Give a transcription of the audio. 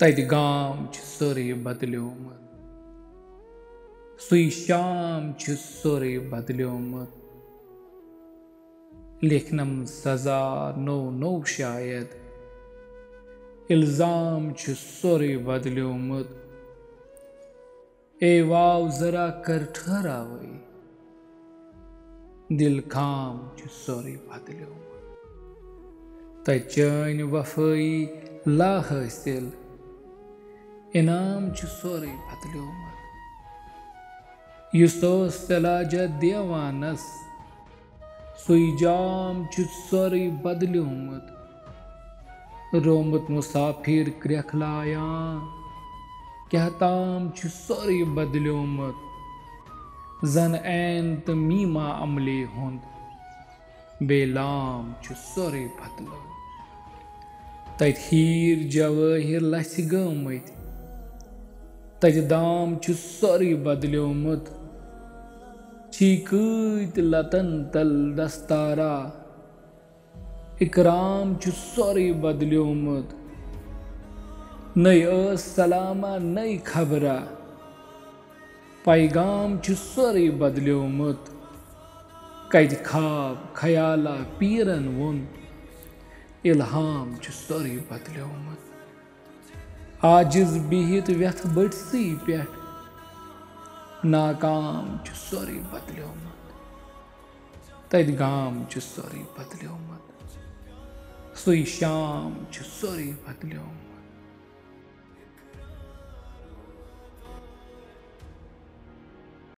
तति गाम सोरे बदल्योमुत सुई शाम सोरे बदल्योमुत लिखनम सजा नो नो शायद इल्जाम सोरे बदल्योमुत ए वाव जरा कर ठहरावई दिल खाम सोरे बदल्योमुत तचन वफाई ला हासिल इनाम सोरे बदल्योमुत युसोस तलाजा देवानस सुई जाम सोरे बदल्योमुत रोमुत मुसाफिर क्रेखलाया क्या ताम सोरे बदल्योमुत जन ऐन तो मीमा अमले हुंद बेलाम सोरे बदलो तत हीर जवाहिर लस गमत तत दाम सोरे बदल्योमुत चीकत लतन तल दस्तारा इकराम सोरे बदल्योमुत नई सलामा नई खबरा पैगाम सोरे बदल्योमुत कज खाब खयाला पीरन वोन इल्हाम सोरे बदल्योमुत आजिज बिहित व्यथ बटसी पेट नाकाम सोरे बदल्योमुत तत गाम सोरे बदल्योमुत सुई शाम सोरे बदल्योमुत।